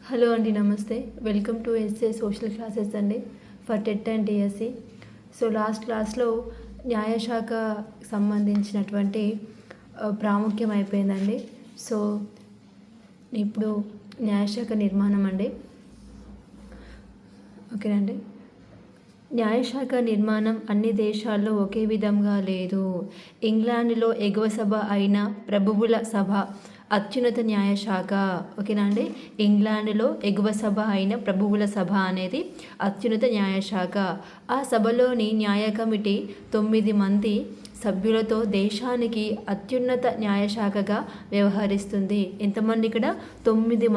Hello అండి, నమస్తే. Welcome to SA social classes అండి for TET and DSC. So last క్లాస్లో న్యాయశాఖ సంబంధించినటువంటి ప్రాముఖ్యం అయిపోయిందండి. సో ఇప్పుడు న్యాయశాఖ నిర్మాణం అండి. ఓకేనండి. న్యాయశాఖ నిర్మాణం అన్ని దేశాల్లో ఒకే విధంగా లేదు. ఇంగ్లాండ్లో ఎగువ సభ అయిన ప్రభువుల సభ అత్యున్నత న్యాయశాఖ. ఓకేనా అండి. ఇంగ్లాండ్లో ఎగువ సభ అయిన ప్రభువుల సభ అనేది అత్యున్నత న్యాయశాఖ. ఆ సభలోని న్యాయ కమిటీ 9 మంది సభ్యులతో దేశానికి అత్యున్నత న్యాయశాఖగా వ్యవహరిస్తుంది. ఎంతమంది ఇక్కడ? 9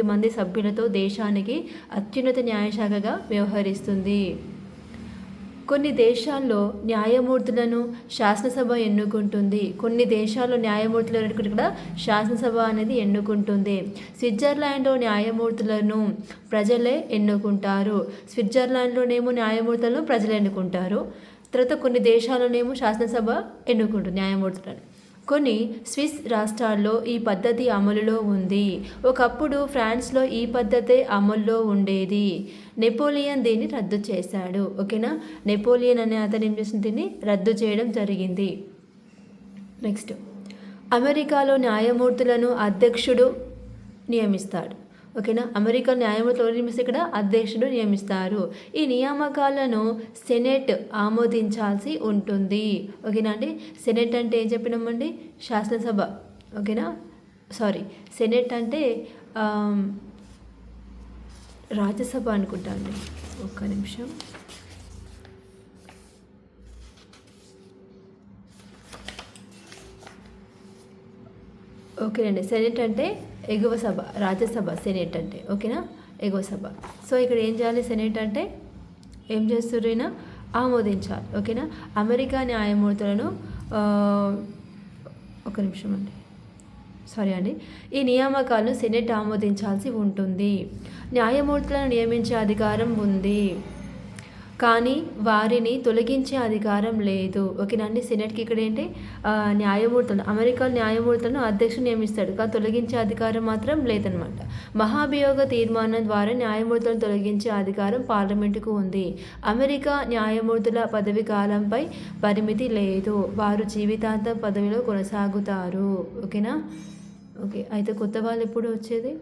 మంది సభ్యులతో దేశానికి అత్యున్నత న్యాయశాఖగా వ్యవహరిస్తుంది. కొన్ని దేశాల్లో న్యాయమూర్తులను శాసనసభ ఎన్నుకుంటుంది. కొన్ని దేశాల్లో న్యాయమూర్తులను కూడా శాసనసభ అనేది ఎన్నుకుంటుంది. స్విట్జర్లాండ్లో న్యాయమూర్తులను ప్రజలే ఎన్నుకుంటారు. స్విట్జర్లాండ్లోనేమో న్యాయమూర్తులను ప్రజలు ఎన్నుకుంటారు. తర్వాత కొన్ని దేశాల్లోనేమో శాసనసభ ఎన్నుకుంటుంది న్యాయమూర్తులను. కొన్ని స్విస్ రాష్ట్రాల్లో ఈ పద్ధతి అమలులో ఉంది. ఒకప్పుడు ఫ్రాన్స్లో ఈ పద్ధతే అమల్లో ఉండేది. నెపోలియన్ దీన్ని రద్దు చేశాడు. ఓకేనా. నెపోలియన్ అనే అతను ఏం చేసిన దీన్ని రద్దు చేయడం జరిగింది. నెక్స్ట్, అమెరికాలో న్యాయమూర్తులను అధ్యక్షుడు నియమిస్తాడు. ఓకేనా. అమెరికా న్యాయమూర్తులు నియమిస్తే ఇక్కడ అధ్యక్షుడు నియమిస్తారు. ఈ నియామకాలను సెనెట్ ఆమోదించాల్సి ఉంటుంది. ఓకేనా అండి. సెనెట్ అంటే ఏం చెప్పినామండి? శాసనసభ. ఓకేనా. సెనెట్ అంటే రాజ్యసభ అనుకుంటా అండి. ఒక్క నిమిషం. ఓకేనండి. సెనెట్ అంటే ఎగువ సభ, రాజ్యసభ. సెనెట్ అంటే ఓకేనా, ఎగువ సభ. సో ఇక్కడ ఏం చేయాలి? సెనెట్ అంటే ఏం చేస్తుర్రైనా ఆమోదించాలి. ఓకేనా. అమెరికా న్యాయమూర్తులను ఒక నిమిషం అండి. ఈ నియామకాలను సెనెట్ ఆమోదించాల్సి ఉంటుంది. న్యాయమూర్తులను నియమించే అధికారం ఉంది, కానీ వారిని తొలగించే అధికారం లేదు. ఓకేనండి. సెనెట్కి ఇక్కడ ఏంటి? న్యాయమూర్తులను, అమెరికా న్యాయమూర్తులను అధ్యక్షుడు నియమిస్తాడు, కానీ తొలగించే అధికారం మాత్రం లేదనమాట. మహాభియోగ తీర్మానం ద్వారా న్యాయమూర్తులను తొలగించే అధికారం పార్లమెంటుకు ఉంది. అమెరికా న్యాయమూర్తుల పదవి కాలంపై పరిమితి లేదు. వారు జీవితాంతం పదవిలో కొనసాగుతారు. ఓకేనా. ఓకే. అయితే కొత్త వాళ్ళు ఎప్పుడు వచ్చేది?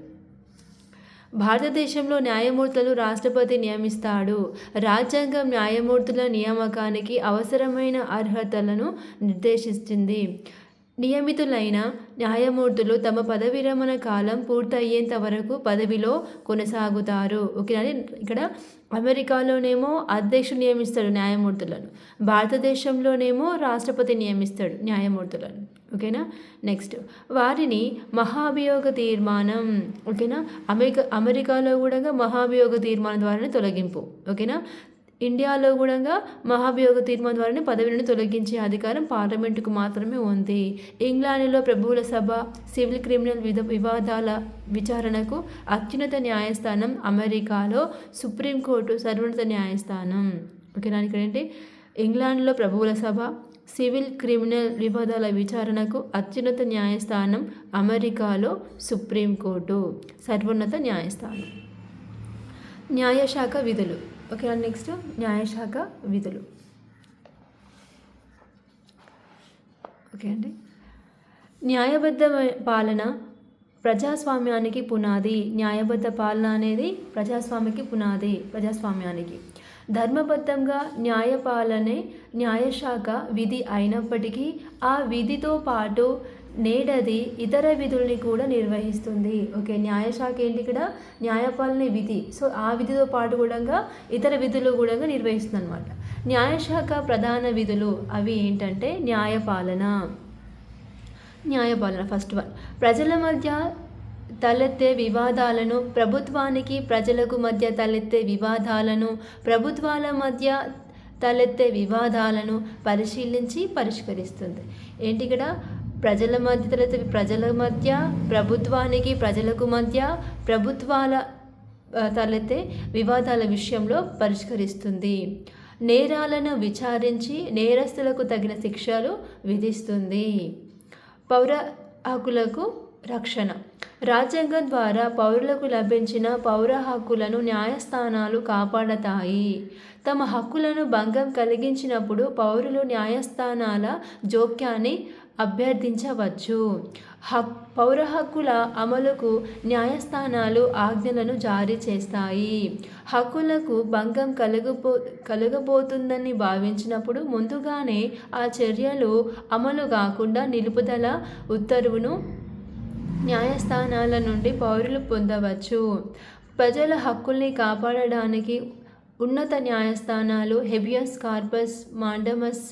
భారతదేశంలో న్యాయమూర్తులను రాష్ట్రపతి నియమిస్తాడు. రాజ్యాంగం న్యాయమూర్తుల నియామకానికి అవసరమైన అర్హతలను నిర్దేశిస్తుంది. నియమితులైన న్యాయమూర్తులు తమ పదవి విరమణ కాలం పూర్తయ్యేంత వరకు పదవిలో కొనసాగుతారు. ఓకేనా. ఇక్కడ అమెరికాలోనేమో అధ్యక్షుడు నియమిస్తాడు న్యాయమూర్తులను, భారతదేశంలోనేమో రాష్ట్రపతి నియమిస్తాడు న్యాయమూర్తులను. ఓకేనా. నెక్స్ట్, వారిని మహాభియోగ తీర్మానం. ఓకేనా. అమెరికాలో కూడా మహాభియోగ తీర్మానం ద్వారానే తొలగింపు. ఓకేనా. ఇండియాలో కూడా మహాభియోగ తీర్మానం ద్వారానే పదవి నుండి తొలగించే అధికారం పార్లమెంటుకు మాత్రమే ఉంది. ఇంగ్లాండ్లో ప్రభువుల సభ సివిల్ క్రిమినల్ వివాదాల విచారణకు అత్యున్నత న్యాయస్థానం. అమెరికాలో సుప్రీంకోర్టు సర్వోన్నత న్యాయస్థానం. ఓకేనా. ఇక్కడ ఏంటి? ఇంగ్లాండ్లో ప్రభువుల సభ సివిల్ క్రిమినల్ వివాదాల విచారణకు అత్యున్నత న్యాయస్థానం. అమెరికాలో సుప్రీంకోర్టు సర్వోన్నత న్యాయస్థానం. న్యాయశాఖ విధులు. ఓకే. నెక్స్ట్, న్యాయశాఖ విధులు. ఓకే అండి. న్యాయబద్ధ పాలన ప్రజాస్వామ్యానికి పునాది. న్యాయబద్ధ పాలన అనేది ప్రజాస్వామ్యానికి. ధర్మబద్ధంగా న్యాయపాలనే న్యాయశాఖ విధి అయినప్పటికీ ఆ విధితో పాటు నేడది ఇతర విధుల్ని కూడా నిర్వహిస్తుంది. ఓకే. న్యాయశాఖ ఏంటి? ఇక్కడ న్యాయపాలన విధి. సో ఆ విధితో పాటు కూడా ఇతర విధులు కూడా నిర్వహిస్తుంది అనమాట. న్యాయశాఖ ప్రధాన విధులు అవి ఏంటంటే న్యాయపాలన. ఫస్ట్ వన్, ప్రజల మధ్య తలెత్తే వివాదాలను, ప్రభుత్వానికి ప్రజలకు మధ్య తలెత్తే వివాదాలను, ప్రభుత్వాల మధ్య తలెత్తే వివాదాలను పరిశీలించి పరిష్కరిస్తుంది. ఏంటి ఇక్కడ? ప్రజల మధ్య, ప్రభుత్వానికి ప్రజలకు మధ్య, ప్రభుత్వాల తలెత్తే వివాదాల విషయంలో పరిష్కరిస్తుంది. నేరాలను విచారించి నేరస్తులకు తగిన శిక్షలు విధిస్తుంది. పౌర హక్కులకు రక్షణ. రాజ్యాంగం ద్వారా పౌరులకు లభించిన పౌర హక్కులను న్యాయస్థానాలు కాపాడతాయి. తమ హక్కులను భంగం కలిగించినప్పుడు పౌరులు న్యాయస్థానాల జోక్యాన్ని అభ్యర్థించవచ్చు. పౌర హక్కుల అమలుకు న్యాయస్థానాలు ఆజ్ఞలను జారీ చేస్తాయి. హక్కులకు భంగం కలగబోతుందని భావించినప్పుడు ముందుగానే ఆ చర్యలు అమలు కాకుండా నిలుపుదల ఉత్తర్వును న్యాయస్థానాల నుండి పౌరులు పొందవచ్చు. ప్రజల హక్కుల్ని కాపాడడానికి ఉన్నత న్యాయస్థానాలు హెబియస్ కార్పస్, మాండమస్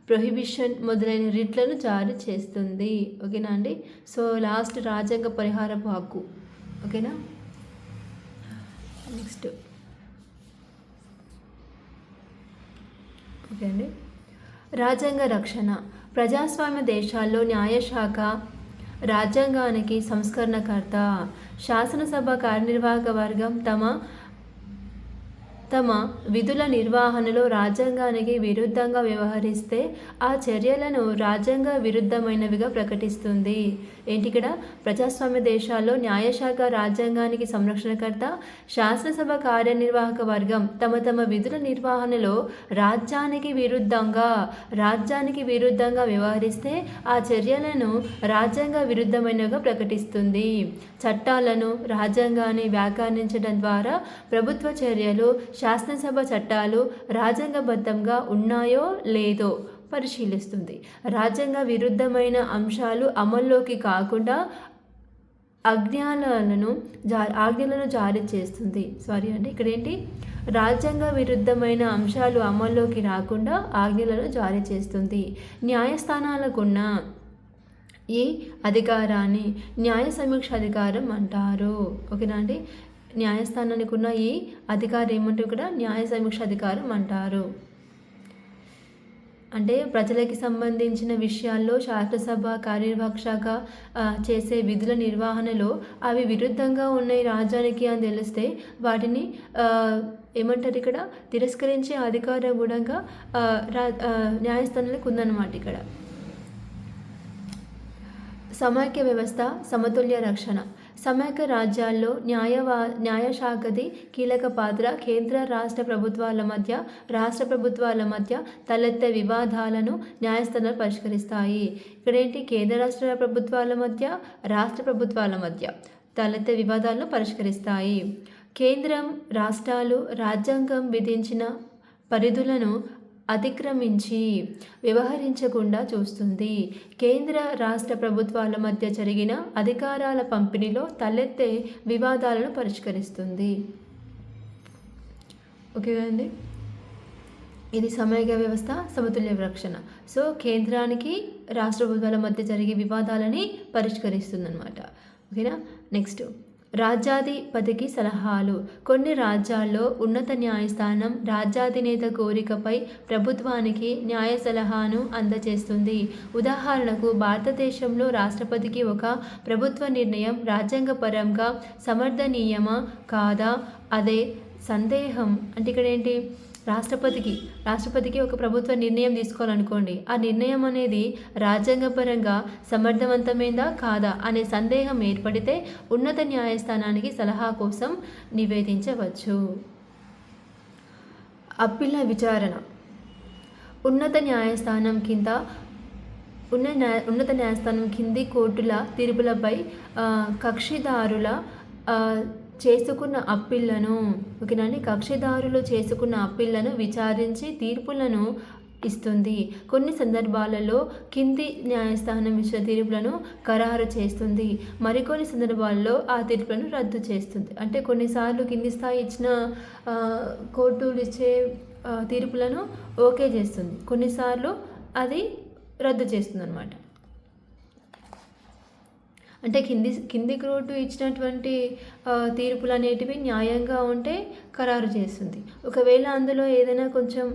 ప్రొహిబిషన్ మొదలైన రిట్లను జారీ చేస్తుంది. ఓకేనా అండి. సో లాస్ట్ రాజ్యాంగ పరిహారపు హక్కు. ఓకేనా. నెక్స్ట్ ఓకే అండి. రాజ్యాంగ రక్షణ. ప్రజాస్వామ్య దేశాల్లో న్యాయశాఖ రాజ్యాంగానికి సంస్కరణకర్త. శాసనసభ కార్యనిర్వాహక వర్గం తమ విధుల నిర్వహణలో రాజ్యాంగానికి విరుద్ధంగా వ్యవహరిస్తే ఆ చర్యలను రాజ్యాంగ విరుద్ధమైనవిగా ప్రకటిస్తుంది. ఏంటి ఇక్కడ? ప్రజాస్వామ్య దేశాల్లో న్యాయశాఖ రాజ్యాంగానికి సంరక్షణకర్త, శాసనసభ కార్యనిర్వాహక వర్గం తమ విధుల నిర్వహణలో రాజ్యానికి విరుద్ధంగా వ్యవహరిస్తే ఆ చర్యలను రాజ్యాంగ విరుద్ధమైనవిగా ప్రకటిస్తుంది. చట్టాలను, రాజ్యాంగాన్ని వ్యాఖ్యానించడం ద్వారా ప్రభుత్వ చర్యలు, శాసనసభ చట్టాలు రాజ్యాంగబద్ధంగా ఉన్నాయో లేదో పరిశీలిస్తుంది. రాజ్యాంగ విరుద్ధమైన అంశాలు అమల్లోకి కాకుండా ఆజ్ఞలను జారీ చేస్తుంది. ఇక్కడ ఏంటి? రాజ్యాంగ విరుద్ధమైన అంశాలు అమల్లోకి రాకుండా ఆజ్ఞలను జారీ చేస్తుంది. న్యాయస్థానాలకున్న ఈ అధికారాన్ని న్యాయ సమీక్ష అధికారం అంటారు. ఓకేనా అండి. న్యాయస్థానానికి ఉన్న ఈ అధికారం ఏమంటే ఇక్కడ న్యాయ సమీక్ష అధికారం అంటారు. అంటే ప్రజలకి సంబంధించిన విషయాల్లో శాసనసభ కార్యనిర్వాహక శాఖ చేసే విధుల నిర్వహణలో అవి విరుద్ధంగా ఉన్నాయి రాజ్యానికి అని తెలిస్తే వాటిని ఏమంటారు ఇక్కడ? తిరస్కరించే అధికారం కూడా న్యాయస్థానానికి ఉందన్నమాట. ఇక్కడ సమైక్య వ్యవస్థ, సమతుల్య రక్షణ. సమైక్య రాజ్యాల్లో న్యాయశాఖది కీలక పాత్ర. కేంద్ర రాష్ట్ర ప్రభుత్వాల మధ్య తలెత్తే వివాదాలను న్యాయస్థానాలు పరిష్కరిస్తాయి. ఇక్కడేంటి? కేంద్ర రాష్ట్ర ప్రభుత్వాల మధ్య తలెత్తే వివాదాలను పరిష్కరిస్తాయి. కేంద్రం రాష్ట్రాలు రాజ్యాంగం విధించిన పరిధులను అతిక్రమించి వ్యవహరించకుండా చూస్తుంది. కేంద్ర రాష్ట్ర ప్రభుత్వాల మధ్య జరిగిన అధికారాల పంపిణీలో తలెత్తే వివాదాలను పరిష్కరిస్తుంది. ఓకే అండి. ఇది సమైక్య వ్యవస్థ, సమతుల్య రక్షణ. సో కేంద్రానికి రాష్ట్ర ప్రభుత్వాల మధ్య జరిగే వివాదాలని పరిష్కరిస్తుంది అన్నమాట. ఓకేనా. నెక్స్ట్ రాజ్యాధిపతికి సలహాలు. కొన్ని రాజ్యాల్లో ఉన్నత న్యాయస్థానం రాజ్యాధినేత కోరికపై ప్రభుత్వానికి న్యాయ సలహాను అందజేస్తుంది. ఉదాహరణకు భారతదేశంలో రాష్ట్రపతికి ఒక ప్రభుత్వ నిర్ణయం రాజ్యాంగపరంగా సమర్థనీయమా కాదా అదే సందేహం. అంటే ఇక్కడ ఏంటి? రాష్ట్రపతికి ఒక ప్రభుత్వ నిర్ణయం తీసుకోవాలనుకోండి. ఆ నిర్ణయం అనేది రాజ్యాంగపరంగా సమర్థవంతమైందా కాదా అనే సందేహం ఏర్పడితే ఉన్నత న్యాయస్థానానికి సలహా కోసం నివేదించవచ్చు. అప్పీళ్ల విచారణ. ఉన్నత న్యాయస్థానం కింది కోర్టుల తీర్పులపై కక్షిదారుల చేసుకున్న అప్పీళ్లను కక్షిదారులు చేసుకున్న అప్పీళ్లను విచారించి తీర్పులను ఇస్తుంది. కొన్ని సందర్భాలలో కింది న్యాయస్థానం ఇచ్చిన తీర్పులను ఖరారు చేస్తుంది. మరికొన్ని సందర్భాల్లో ఆ తీర్పులను రద్దు చేస్తుంది. అంటే కొన్నిసార్లు కింది స్థాయి ఇచ్చిన కోర్టులు ఇచ్చే తీర్పులను ఓకే చేస్తుంది, కొన్నిసార్లు అది రద్దు చేస్తుంది అన్నమాట. అంటే కింది కోర్టు ఇచ్చినటువంటి తీర్పులు అనేటివి న్యాయంగా ఉంటే ఖరారు చేస్తుంది. ఒకవేళ అందులో ఏదైనా కొంచెం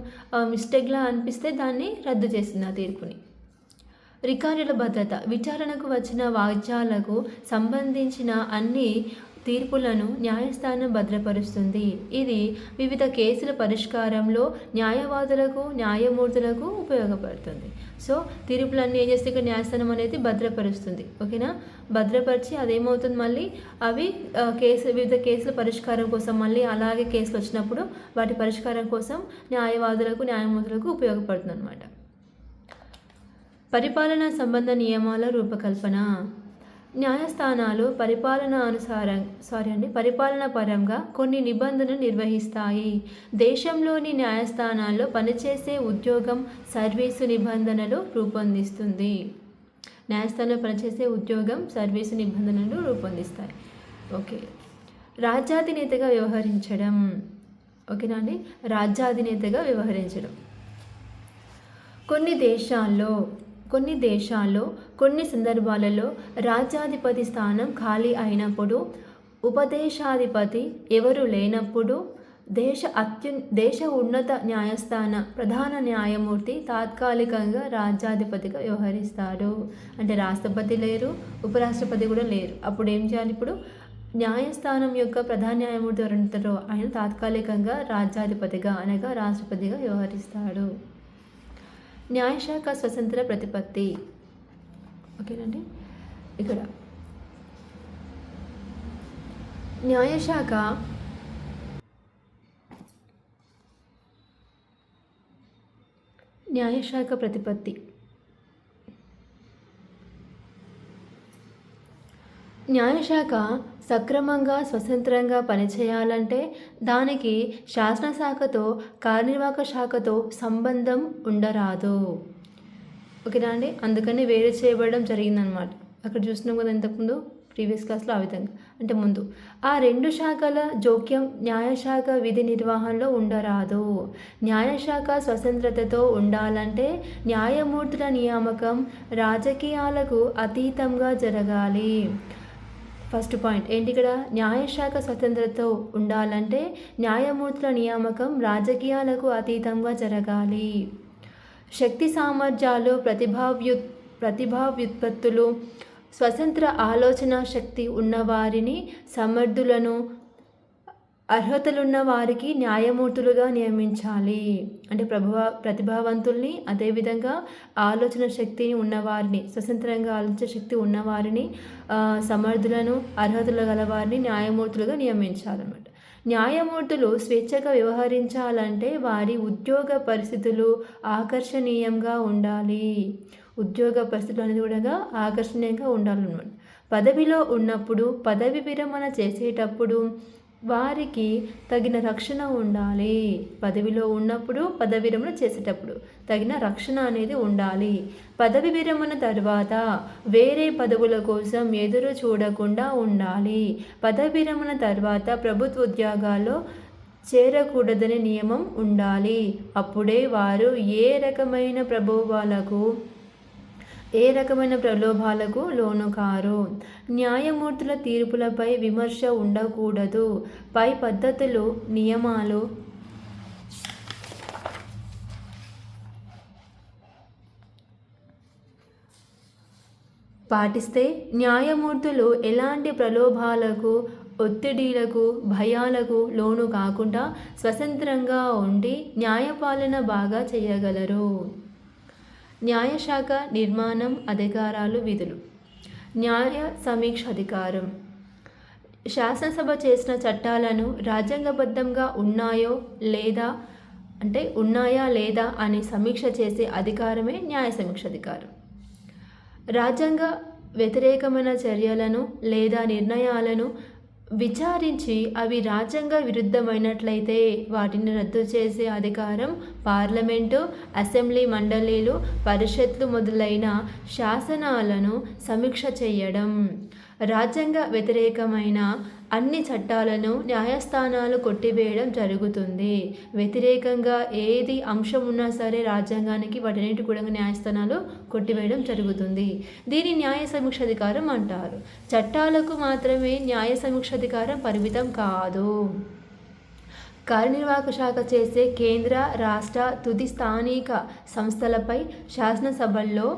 మిస్టేక్లా అనిపిస్తే దాన్ని రద్దు చేస్తుంది ఆ తీర్పుని. రికార్డుల భద్రత. విచారణకు వచ్చిన వాద్యాలకు సంబంధించిన అన్ని తీర్పులను న్యాయస్థానం భద్రపరుస్తుంది. ఇది వివిధ కేసుల పరిష్కారంలో న్యాయవాదులకు, న్యాయమూర్తులకు ఉపయోగపడుతుంది. సో తీర్పులన్నీ ఏం చేస్తే ఇక్కడ న్యాయస్థానం అనేది భద్రపరుస్తుంది. ఓకేనా? భద్రపరిచి అదేమవుతుంది, మళ్ళీ అవి వివిధ కేసుల పరిష్కారం కోసం మళ్ళీ అలాగే కేసులు వచ్చినప్పుడు వాటి పరిష్కారం కోసం న్యాయవాదులకు, న్యాయమూర్తులకు ఉపయోగపడుతుంది అన్నమాట. పరిపాలనా సంబంధ నియమాల రూపకల్పన. న్యాయస్థానాలు పరిపాలన పరంగా కొన్ని నిబంధనలు నిర్వహిస్తాయి. దేశంలోని న్యాయస్థానాల్లో పనిచేసే ఉద్యోగం, సర్వీసు నిబంధనలు రూపొందిస్తుంది. న్యాయస్థానంలో పనిచేసే ఉద్యోగం, సర్వీసు నిబంధనలు రూపొందిస్తాయి. ఓకే. రాజ్యాధినేతగా వ్యవహరించడం. ఓకేనా అండి? రాజ్యాధినేతగా వ్యవహరించడం. కొన్ని దేశాల్లో కొన్ని సందర్భాలలో రాజ్యాధిపతి స్థానం ఖాళీ అయినప్పుడు, ఉపదేశాధిపతి ఎవరు లేనప్పుడు దేశ ఉన్నత న్యాయస్థాన ప్రధాన న్యాయమూర్తి తాత్కాలికంగా రాజ్యాధిపతిగా వ్యవహరిస్తాడు. అంటే రాష్ట్రపతి లేరు, ఉపరాష్ట్రపతి కూడా లేరు. అప్పుడు ఏం చేయాలి? ఇప్పుడు న్యాయస్థానం యొక్క ప్రధాన న్యాయమూర్తి ఎవరు ఉంటారో ఆయన తాత్కాలికంగా రాజ్యాధిపతిగా అనగా రాష్ట్రపతిగా వ్యవహరిస్తాడు. న్యాయశాఖ స్వతంత్ర ప్రతిపత్తి. ఓకేనండి? ఇక్కడ న్యాయశాఖ ప్రతిపత్తి. న్యాయశాఖ సక్రమంగా, స్వతంత్రంగా పనిచేయాలంటే దానికి శాసనశాఖతో, కార్యనిర్వాహక శాఖతో సంబంధం ఉండరాదు. ఓకేనా అండి? అందుకని వేరు చేయబడడం జరిగిందనమాట. అక్కడ చూసినాం కదా ఇంతకుముందు ప్రీవియస్ క్లాస్లో ఆ విధంగా. అంటే ముందు ఆ రెండు శాఖల జోక్యం న్యాయశాఖ విధి నిర్వహణలో ఉండరాదు. న్యాయశాఖ స్వతంత్రతతో ఉండాలంటే న్యాయమూర్తుల నియామకం రాజకీయాలకు అతీతంగా జరగాలి. ఫస్ట్ పాయింట్ ఏంటి ఇక్కడ? న్యాయశాఖ స్వతంత్రతతో ఉండాలంటే న్యాయమూర్తుల నియామకం రాజకీయాలకు అతీతంగా జరగాలి. శక్తి సామర్థ్యాలు, ప్రతిభా వ్యుత్పత్తులు, స్వతంత్ర ఆలోచన శక్తి ఉన్నవారిని, సమర్థులను, అర్హతలున్న వారికి న్యాయమూర్తులుగా నియమించాలి. అంటే ప్రతిభావంతుల్ని, అదేవిధంగా ఆలోచన శక్తిని ఉన్నవారిని, స్వతంత్రంగా ఆలోచన శక్తి ఉన్నవారిని, సమర్థులను, అర్హతలు గలవారిని న్యాయమూర్తులుగా నియమించాలన్నమాట. న్యాయమూర్తులు స్వేచ్ఛగా వ్యవహరించాలంటే వారి ఉద్యోగ పరిస్థితులు ఆకర్షణీయంగా ఉండాలి. ఉద్యోగ పరిస్థితులు అనేది కూడా ఆకర్షణీయంగా ఉండాలన్నమాట. పదవిలో ఉన్నప్పుడు, పదవి విరమణ చేసేటప్పుడు వారికి తగిన రక్షణ ఉండాలి. పదవిలో ఉన్నప్పుడు, పదవి విరమణ చేసేటప్పుడు తగిన రక్షణ అనేది ఉండాలి. పదవి విరమణ తర్వాత వేరే పదవుల కోసం ఎదురు చూడకుండా ఉండాలి. పదవి విరమణ తర్వాత ప్రభుత్వ ఉద్యోగాల్లో చేరకూడదనే నియమం ఉండాలి. అప్పుడే వారు ఏ రకమైన ప్రలోభాలకు లోను కారు. న్యాయమూర్తుల తీర్పులపై విమర్శ ఉండకూడదు. పై పద్ధతులు, నియమాలు పాటిస్తే న్యాయమూర్తులు ఎలాంటి ప్రలోభాలకు, ఒత్తిడిలకు, భయాలకు లోను కాకుండా స్వతంత్రంగా ఉండి న్యాయపాలన బాగా చేయగలరు. న్యాయశాఖ నిర్మాణం, అధికారాలు, విధులు. న్యాయ సమీక్ష అధికారం. శాసనసభ చేసిన చట్టాలను రాజ్యాంగబద్ధంగా ఉన్నాయా లేదా అని సమీక్ష చేసే అధికారమే న్యాయ సమీక్ష అధికారం. రాజ్యాంగ వ్యతిరేకమైన చర్యలను లేదా నిర్ణయాలను విచారించి అవి రాజ్యాంగ విరుద్ధమైనట్లయితే వాటిని రద్దు చేసే అధికారం పార్లమెంటు, అసెంబ్లీ మండలీలు, పరిషత్లు మొదలైన శాసనాలను సమీక్ష చేయడం. రాజ్యాంగ వ్యతిరేకమైన అన్ని చట్టాలను న్యాయస్థానాలు కొట్టివేయడం జరుగుతుంది. వ్యతిరేకంగా ఏది అంశం ఉన్నా సరే రాజ్యాంగానికి వాటన్నిటి కూడా న్యాయస్థానాలు కొట్టివేయడం జరుగుతుంది. దీని న్యాయ సమీక్షాధికారం అంటారు. చట్టాలకు మాత్రమే న్యాయ సమీక్షాధికారం పరిమితం కాదు. కార్యనిర్వాహక శాఖ చేసే కేంద్ర, రాష్ట్ర, తుది స్థానిక సంస్థలపై శాసనసభల్లో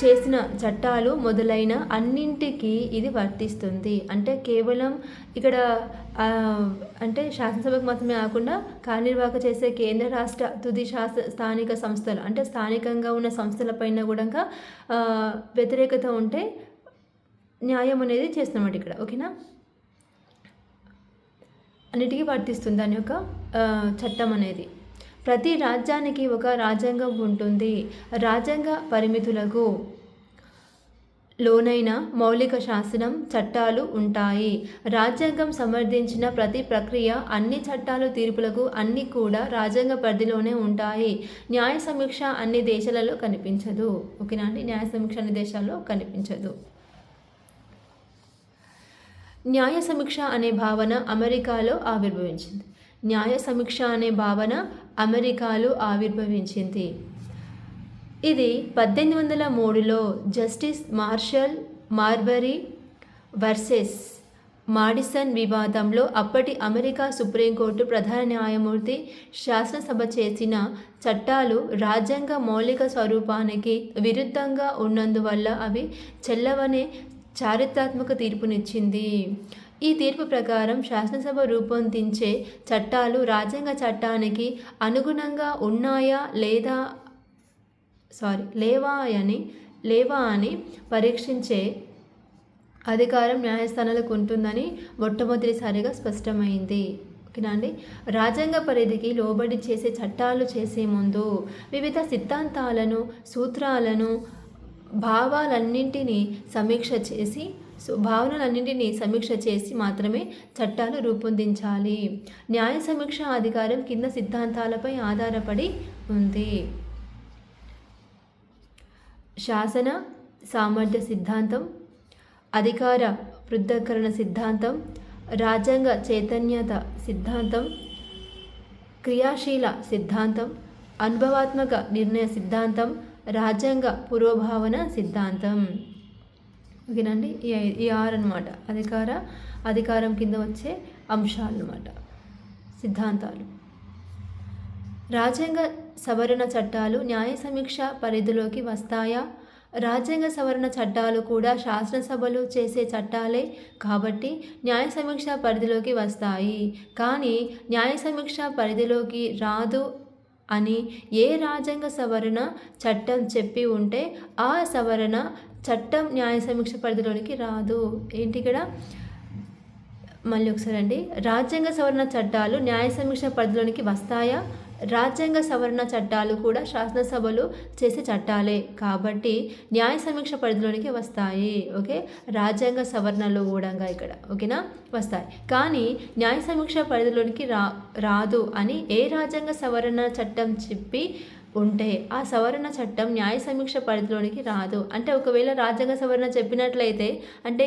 చేసిన చట్టాలు మొదలైన అన్నింటికి ఇది వర్తిస్తుంది. అంటే కేవలం ఇక్కడ అంటే శాసనసభకు మాత్రమే కాకుండా కార్యనిర్వాహక చేసే కేంద్ర రాష్ట్ర తుది స్థానిక సంస్థలు అంటే స్థానికంగా ఉన్న సంస్థలపైన కూడా వ్యతిరేకత ఉంటే న్యాయం అనేది చేస్తున్నమాట ఇక్కడ. ఓకేనా, అన్నిటికీ వర్తిస్తుంది దాని యొక్క చట్టం అనేది. ప్రతి రాజ్యానికి ఒక రాజ్యాంగం ఉంటుంది. రాజ్యాంగ పరిమితులకు లోనైన మౌలిక శాసనం చట్టాలు ఉంటాయి. రాజ్యాంగం సమర్థించిన ప్రతి ప్రక్రియ, అన్ని చట్టాలు, తీర్పులకు అన్నీ కూడా రాజ్యాంగ పరిధిలోనే ఉంటాయి. న్యాయ సమీక్ష అన్ని దేశాలలో కనిపించదు. ఓకేనా అండి, న్యాయ సమీక్ష అన్ని దేశాల్లో కనిపించదు. న్యాయ సమీక్ష అనే భావన అమెరికాలో ఆవిర్భవించింది. న్యాయ సమీక్ష అనే భావన అమెరికాలో ఆవిర్భవించింది. ఇది 1803లో justice martial Marbury versus Madison వివాదంలో అప్పటి అమెరికా సుప్రీంకోర్టు ప్రధాన న్యాయమూర్తి శాసనసభ చేసిన చట్టాలు రాజ్యాంగ మౌలిక స్వరూపానికి విరుద్ధంగా ఉన్నందువల్ల అవి చెల్లవనే చారిత్రాత్మక తీర్పునిచ్చింది. ఈ తీర్పు ప్రకారం శాసనసభ రూపొందించే చట్టాలు రాజ్యాంగ చట్టానికి అనుగుణంగా ఉన్నాయా లేవా అని పరీక్షించే అధికారం న్యాయస్థానాలకు ఉంటుందని మొట్టమొదటిసారిగా స్పష్టమైంది. ఓకేనా అండి, రాజ్యాంగ పరిధికి లోబడి చేసే చట్టాలు చేసే ముందు వివిధ సిద్ధాంతాలను, సూత్రాలను, భావనలన్నింటినీ సమీక్ష చేసి మాత్రమే చట్టాలు రూపొందించాలి. న్యాయ సమీక్ష అధికారం కింద సిద్ధాంతాలపై ఆధారపడి ఉంది. శాసన సామర్థ్య సిద్ధాంతం, అధికార పృథక్కరణ సిద్ధాంతం, రాజ్యాంగ చైతన్యత సిద్ధాంతం, క్రియాశీల సిద్ధాంతం, అనుభవాత్మక నిర్ణయ సిద్ధాంతం, రాజ్యాంగ పూర్వభావన సిద్ధాంతం. ఓకేనండి, ఈ ఆరు అనమాట అధికారం కింద వచ్చే అంశాలు అన్నమాట, సిద్ధాంతాలు. రాజ్యాంగ సవరణ చట్టాలు న్యాయ సమీక్ష పరిధిలోకి వస్తాయా? రాజ్యాంగ సవరణ చట్టాలు కూడా శాసనసభలు చేసే చట్టాలే కాబట్టి న్యాయ సమీక్ష పరిధిలోకి వస్తాయి. కానీ న్యాయ సమీక్ష పరిధిలోకి రాదు అని ఏ రాజ్యాంగ సవరణ చట్టం చెప్పి ఉంటే ఆ సవరణ చట్టం న్యాయ సమీక్ష పరిధిలోనికి రాదు. ఏంటి ఇక్కడ మళ్ళీ ఒకసారి అండి, రాజ్యాంగ సవరణ చట్టాలు న్యాయ సమీక్ష పరిధిలోనికి వస్తాయా? రాజ్యాంగ సవరణ చట్టాలు కూడా శాసనసభలు చేసే చట్టాలే కాబట్టి న్యాయ సమీక్ష పరిధిలోనికి వస్తాయి. ఓకే, రాజ్యాంగ సవరణలు కూడా ఇక్కడ ఓకేనా వస్తాయి, కానీ న్యాయ సమీక్ష పరిధిలోనికి రాదు అని ఏ రాజ్యాంగ సవరణ చట్టం చెప్పి ఉంటే ఆ సవరణ చట్టం న్యాయ సమీక్ష పరిధిలోనికి రాదు. అంటే ఒకవేళ రాజ్యాంగ సవరణ చెప్పినట్లయితే అంటే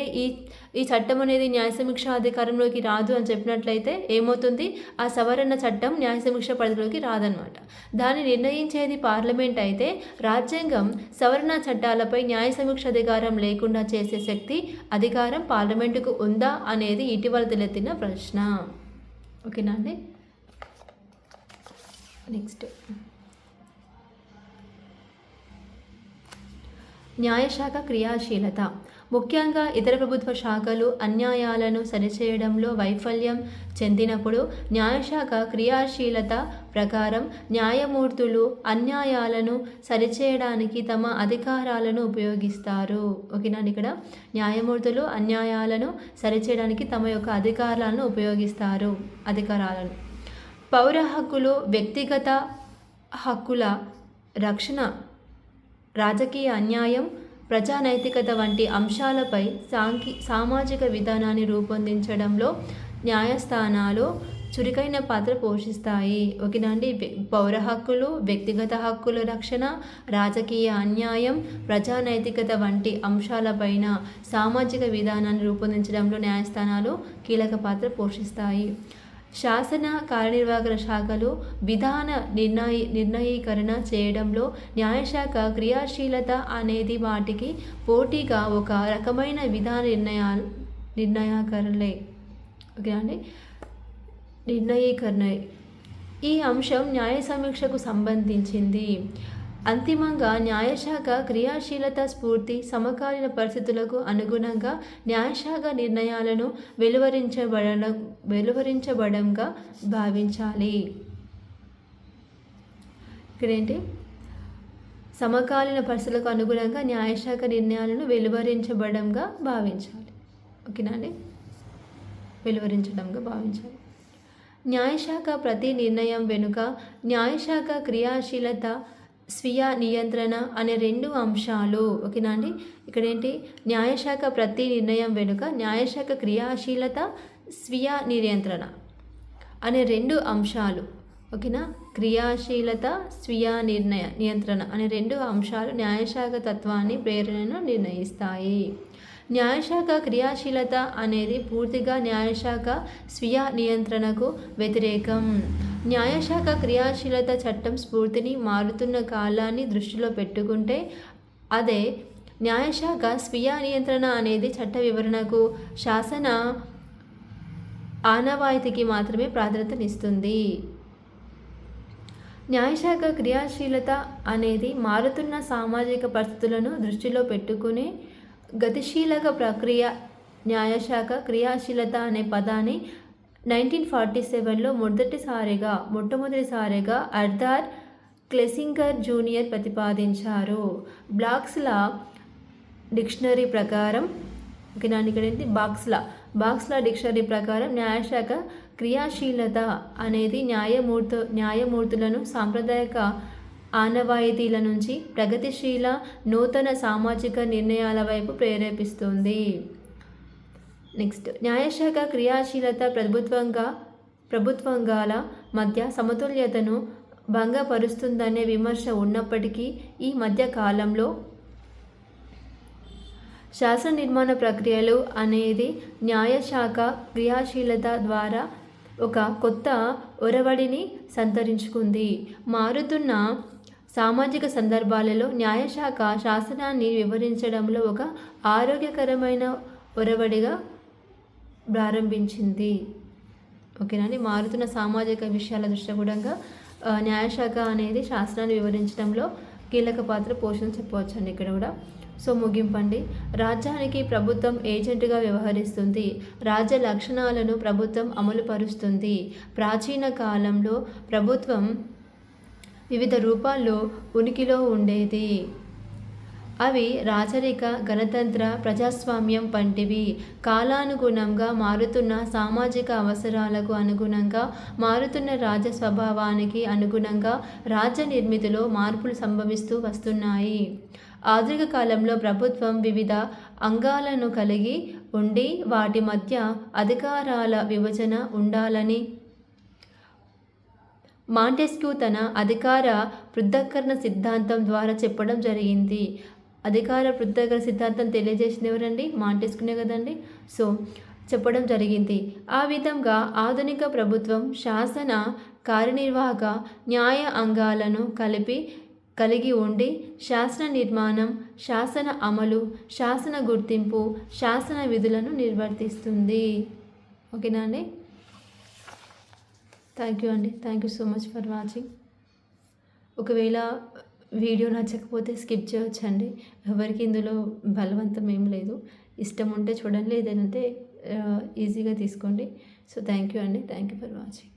ఈ చట్టం అనేది న్యాయ సమీక్ష అధికారంలోకి రాదు అని చెప్పినట్లయితే ఏమవుతుంది, ఆ సవరణ చట్టం న్యాయ సమీక్ష పరిధిలోకి రాదనమాట. దాన్ని నిర్ణయించేది పార్లమెంట్ అయితే రాజ్యాంగం సవరణ చట్టాలపై న్యాయ సమీక్ష అధికారం లేకుండా చేసే శక్తి, అధికారం పార్లమెంటుకు ఉందా అనేది ఇటీవల తలెత్తిన ప్రశ్న. ఓకేనా అండి, నెక్స్ట్ న్యాయశాఖ క్రియాశీలత. ముఖ్యంగా ఇతర ప్రభుత్వ శాఖలు అన్యాయాలను సరిచేయడంలో వైఫల్యం చెందినప్పుడు న్యాయశాఖ క్రియాశీలత ప్రకారం న్యాయమూర్తులు అన్యాయాలను సరిచేయడానికి తమ అధికారాలను ఉపయోగిస్తారు. ఓకేనా, ఇక్కడ న్యాయమూర్తులు అన్యాయాలను సరిచేయడానికి తమ యొక్క అధికారాలను ఉపయోగిస్తారు. పౌర హక్కులు, వ్యక్తిగత హక్కుల రక్షణ, రాజకీయ అన్యాయం, ప్రజానైతికత వంటి అంశాలపై సామాజిక విధానాన్ని రూపొందించడంలో న్యాయస్థానాలు చురుకైన పాత్ర పోషిస్తాయి. ఓకేనండి, పౌర హక్కులు, వ్యక్తిగత హక్కుల రక్షణ, రాజకీయ అన్యాయం, ప్రజానైతికత వంటి అంశాలపైన సామాజిక విధానాన్ని రూపొందించడంలో న్యాయస్థానాలు కీలక పాత్ర పోషిస్తాయి. శాసన కార్యనిర్వాహక శాఖలు విధాన నిర్ణయీకరణ చేయడంలో న్యాయశాఖ క్రియాశీలత అనేది వాటికి పోటీగా ఒక రకమైన విధాన నిర్ణయీకరణలే. ఓకే అండి, నిర్ణయీకరణ ఈ అంశం న్యాయ సమీక్షకు సంబంధించింది. అంతిమంగా న్యాయశాఖ క్రియాశీలత స్ఫూర్తి సమకాలీన పరిస్థితులకు అనుగుణంగా న్యాయశాఖ నిర్ణయాలను వెలువరించబడంగా భావించాలి. ఇక్కడేంటి, సమకాలీన పరిస్థితులకు అనుగుణంగా న్యాయశాఖ నిర్ణయాలను వెలువరించబడంగా భావించాలి. ఓకేనా అండి, వెలువరించడంగా భావించాలి. న్యాయశాఖ ప్రతి నిర్ణయం వెనుక న్యాయశాఖ క్రియాశీలత స్వీయ నియంత్రణ అనే 2 అంశాలు. ఓకేనా అండి, ఇక్కడేంటి, న్యాయశాఖ ప్రతి నిర్ణయం వెనుక న్యాయశాఖ క్రియాశీలత స్వీయ నియంత్రణ అనే 2 అంశాలు. ఓకేనా, క్రియాశీలత స్వీయ నియంత్రణ అనే 2 అంశాలు న్యాయశాఖ తత్వాన్ని ప్రేరణను నిర్ణయిస్తాయి. న్యాయశాఖ క్రియాశీలత అనేది పూర్తిగా న్యాయశాఖ స్వీయ నియంత్రణకు వ్యతిరేకం. న్యాయశాఖ క్రియాశీలత చట్టం స్ఫూర్తిని మారుతున్న కాలాన్ని దృష్టిలో పెట్టుకుంటే, అదే న్యాయశాఖ స్వీయ నియంత్రణ అనేది చట్ట వివరణకు, శాసన ఆనవాయితీకి మాత్రమే ప్రాధాన్యతనిస్తుంది. న్యాయశాఖ క్రియాశీలత అనేది మారుతున్న సామాజిక పరిస్థితులను దృష్టిలో పెట్టుకునే గతిశీలక ప్రక్రియ. న్యాయశాఖ క్రియాశీలత అనే పదాన్ని 1947లో మొట్టమొదటిసారిగా ఆర్థర్ క్లెసింగర్ జూనియర్ ప్రతిపాదించారు. బ్లాక్స్ లా డిక్షనరీ ప్రకారం, ఓకేనా, ఇక్కడేంటి, బాక్స్ లా డిక్షనరీ ప్రకారం న్యాయశాఖ క్రియాశీలత అనేది న్యాయమూర్తులను సాంప్రదాయక ఆనవాయితీల నుంచి ప్రగతిశీల నూతన సామాజిక నిర్ణయాల వైపు ప్రేరేపిస్తుంది. నెక్స్ట్, న్యాయశాఖ క్రియాశీలత ప్రభుత్వంగాల మధ్య సమతుల్యతను భంగపరుస్తుందనే విమర్శ ఉన్నప్పటికీ, ఈ మధ్య కాలంలో శాసన నిర్మాణ ప్రక్రియలు అనేది న్యాయశాఖ క్రియాశీలత ద్వారా ఒక కొత్త ఒరవడిని సంతరించుకుంది. మారుతున్న సామాజిక సందర్భాలలో న్యాయశాఖ శాసనాన్ని వివరించడంలో ఒక ఆరోగ్యకరమైన ఒరవడిగా ప్రారంభించింది. ఓకేనండి, మారుతున్న సామాజిక విషయాల దృష్ట్యా కూడా న్యాయశాఖ అనేది శాసనాన్ని వివరించడంలో కీలక పాత్ర పోషణ చెప్పవచ్చండి ఇక్కడ కూడా. సో ముగింపండి, రాజ్యానికి ప్రభుత్వం ఏజెంట్గా వ్యవహరిస్తుంది. రాజ్య లక్షణాలను ప్రభుత్వం అమలుపరుస్తుంది. ప్రాచీన కాలంలో ప్రభుత్వం వివిధ రూపాల్లో ఉనికిలో ఉండేది. అవి రాచరిక, గణతంత్ర, ప్రజాస్వామ్యం వంటివి. కాలానుగుణంగా మారుతున్న సామాజిక అవసరాలకు అనుగుణంగా, మారుతున్న రాజ్య స్వభావానికి అనుగుణంగా రాజ్య నిర్మితిలో మార్పులు సంభవిస్తూ వస్తున్నాయి. ఆధునిక కాలంలో ప్రభుత్వం వివిధ అంగాలను కలిగి ఉండి వాటి మధ్య అధికారాల విభజన ఉండాలని మాంటెస్క్యూ తన అధికార పృథక్కరణ సిద్ధాంతం ద్వారా చెప్పడం జరిగింది. అధికార పృథక్కరణ సిద్ధాంతం తెలియజేసింది ఎవరండి? మాంటెస్క్యూనే కదండి. సో చెప్పడం జరిగింది. ఆ విధంగా ఆధునిక ప్రభుత్వం శాసన, కార్యనిర్వాహక, న్యాయ అంగాలను కలిగి ఉండి శాసన నిర్మాణం, శాసన అమలు, శాసన గుర్తింపు, శాసన విధులను నిర్వర్తిస్తుంది. ఓకేనా అండి? థ్యాంక్ యూ అండి. Thank you so much for watching. ఒకవేళ వీడియో నచ్చకపోతే స్కిప్ చేయొచ్చండి. ఎవరికి ఇందులో బలవంతం ఏం లేదు. ఇష్టం ఉంటే చూడండి, లేదంటే ఈజీగా తీసుకోండి. సో థ్యాంక్ యూ అండి. Thank you for watching.